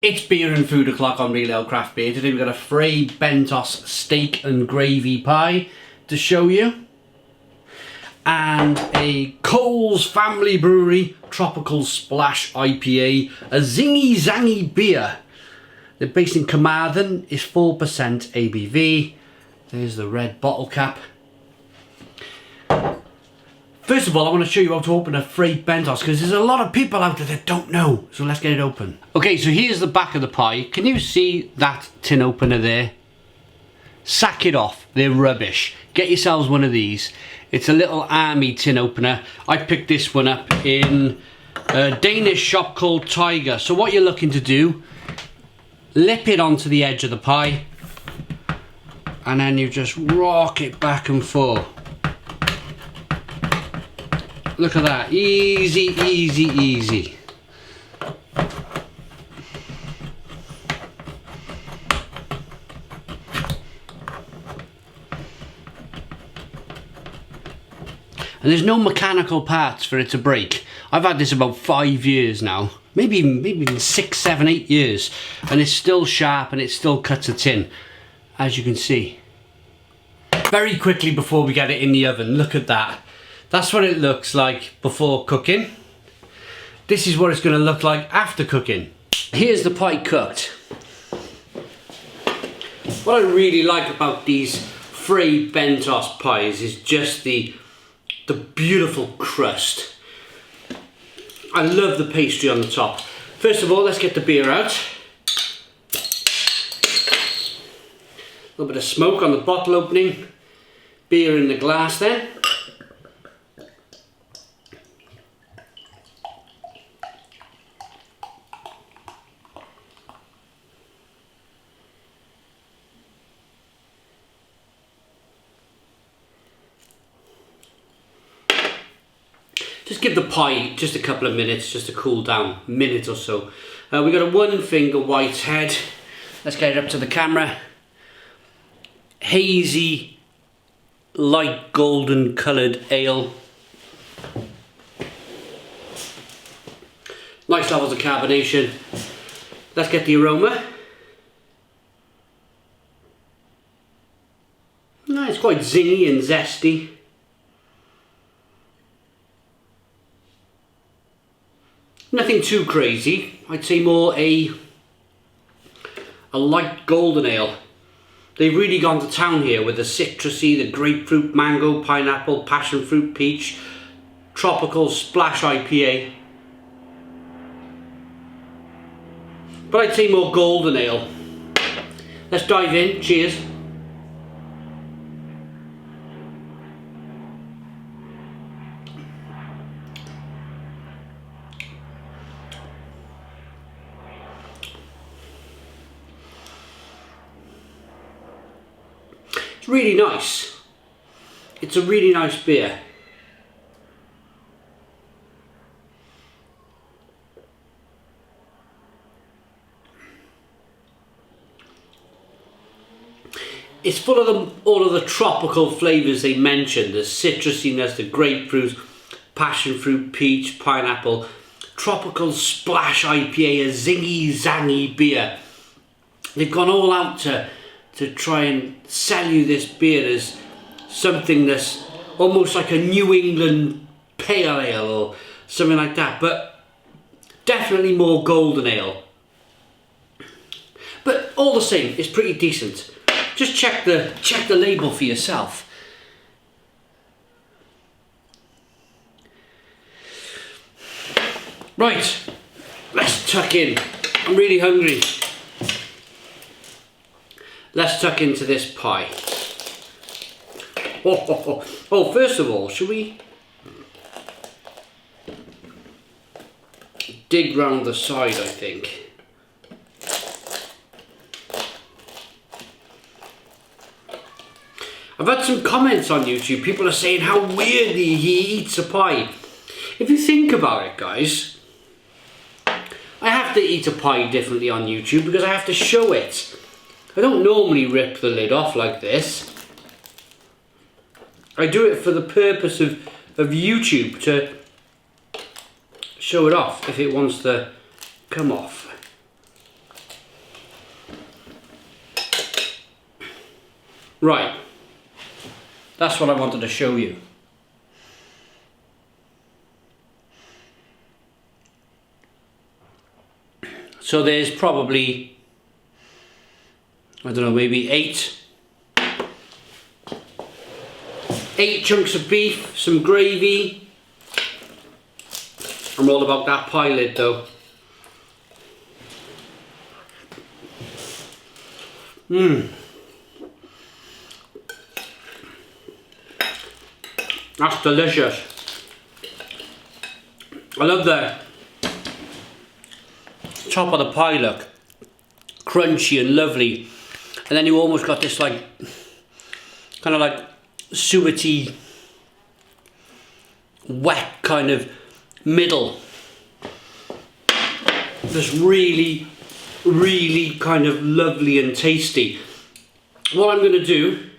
It's beer and food o'clock on Real Ale Craft Beer. Today we've got a Fray Bentos steak and gravy pie to show you. And a Coles Family Brewery Tropical Splash IPA. A zingy zangy beer. They're based in Carmarthen. It's 4% ABV. There's the red bottle cap. First of all, I want to show you how to open a Fray Bentos because there's a lot of people out there that don't know. So let's get it open. Okay, so here's the back of the pie. Can you see that tin opener there? Sack it off. They're rubbish. Get yourselves one of these. It's a little army tin opener. I picked this one up in a Danish shop called Tiger. So what you're looking to do, lip it onto the edge of the pie and then you just rock it back and forth. Look at that, easy, easy, easy. And there's no mechanical parts for it to break. I've had this about 5 years now, maybe even 6, 7, 8 years, and it's still sharp and it still cuts a tin, as you can see. Very quickly before we get it in the oven, look at that. That's what it looks like before cooking. This is what it's going to look like after cooking. Here's the pie cooked. What I really like about these Fray Bentos pies is just the beautiful crust. I love the pastry on the top. First of all, let's get the beer out. A little bit of smoke on the bottle opening. Beer in the glass then. Just give the pie just a couple of minutes just to cool down, a minute or so. We've got a 1 finger white head. Let's get it up to the camera. Hazy, light golden coloured ale. Nice levels of carbonation. Let's get the aroma. It's quite zingy and zesty. Nothing too crazy. I'd say more a light golden ale. They've really gone to town here with the citrusy, the grapefruit, mango, pineapple, passion fruit, peach, tropical Splash IPA. But I'd say more golden ale. Let's dive in. Cheers. Really nice. It's a really nice beer. It's full of all of the tropical flavours they mentioned. The citrusiness, the grapefruit, passion fruit, peach, pineapple. Tropical Splash IPA, a zingy zangy beer. They've gone all out to try and sell you this beer as something that's almost like a New England pale ale or something like that, but definitely more golden ale. But all the same, it's pretty decent. Just check the label for yourself. Right, let's tuck in. I'm really hungry. Let's tuck into this pie. Oh, first of all, should we dig round the side, I think. I've had some comments on YouTube. People are saying how weirdly he eats a pie. If you think about it, guys, I have to eat a pie differently on YouTube because I have to show it. I don't normally rip the lid off like this. I do it for the purpose of YouTube to show it off if it wants to come off. Right, that's what I wanted to show you. So there's probably, I don't know, maybe eight chunks of beef, some gravy. I'm all about that pie lid though. That's delicious. I love the top of the pie look. Crunchy and lovely. And then you almost got this like, kind of like suety, wet kind of middle. Just really, really kind of lovely and tasty. What I'm going to do,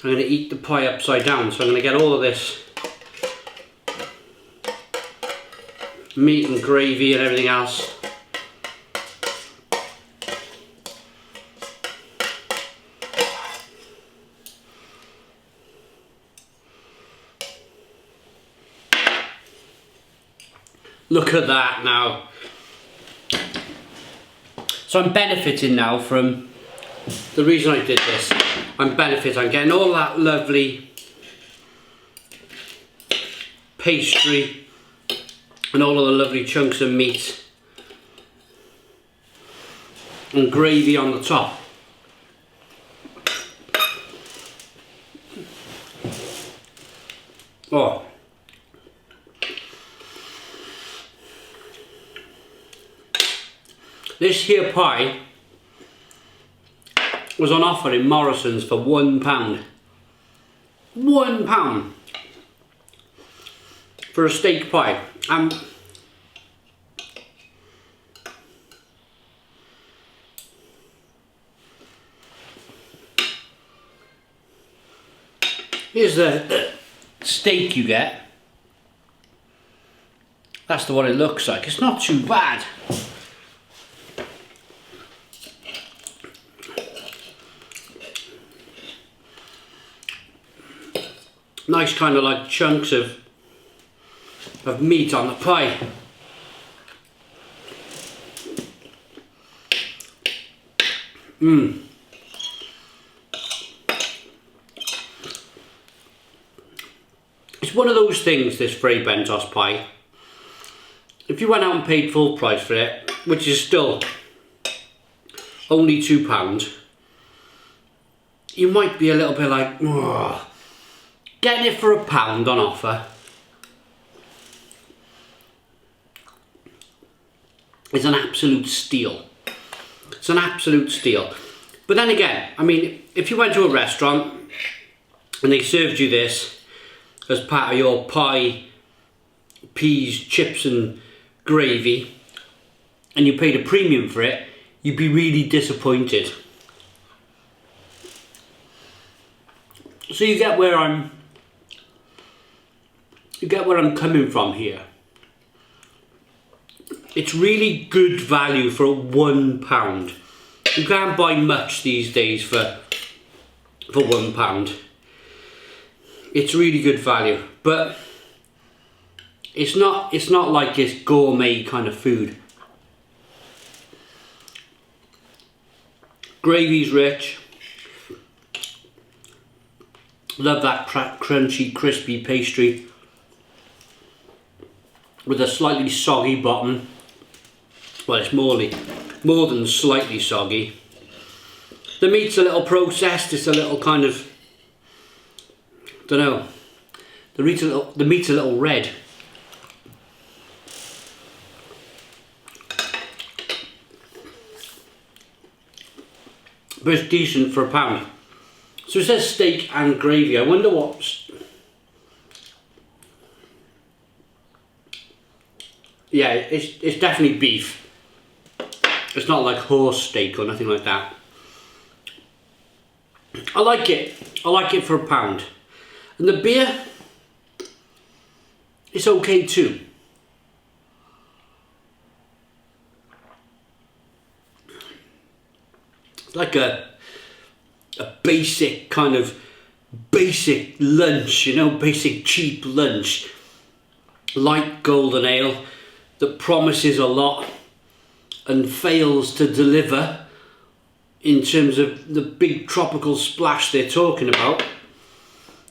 I'm going to eat the pie upside down. So I'm going to get all of this meat and gravy and everything else. Look at that now. So I'm benefiting now from the reason I did this. I'm getting all that lovely pastry and all of the lovely chunks of meat and gravy on the top. Oh. This here pie was on offer in Morrison's for £1. £1 for a steak pie. Here's the steak you get. That's the what it looks like. It's not too bad. Nice kind of like chunks of meat on the pie. It's one of those things, this Fray Bentos pie. If you went out and paid full price for it, which is still only £2, you might be a little bit like, ugh. Getting it for £1 on offer is an absolute steal. It's an absolute steal. But then again, I mean, if you went to a restaurant and they served you this as part of your pie, peas, chips and gravy, and you paid a premium for it, you'd be really disappointed. So you get where I'm coming from here. It's really good value for £1. You can't buy much these days for £1. It's really good value, but it's not like this gourmet kind of food. Gravy's rich. Love that crunchy, crispy pastry with a slightly soggy bottom. Well, it's more than slightly soggy. The meat's a little processed. It's a little kind of, don't know. The meat's a little red. But it's decent for £1. So it says steak and gravy. I wonder what's... Yeah, it's definitely beef. It's not like horse steak or nothing like that. I like it. I like it for £1. And the beer, it's okay too. It's like a a basic kind of basic lunch, you know, basic cheap lunch, light golden ale that promises a lot and fails to deliver in terms of the big tropical splash they're talking about,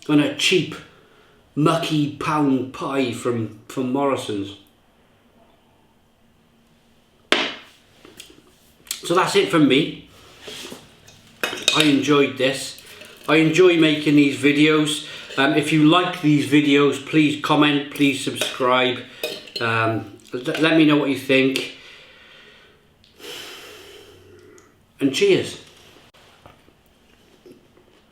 and a cheap mucky pound pie from Morrison's. So that's it from me. I enjoyed this. I enjoy making these videos. If you like these videos, please comment, please subscribe. Let me know what you think. And cheers.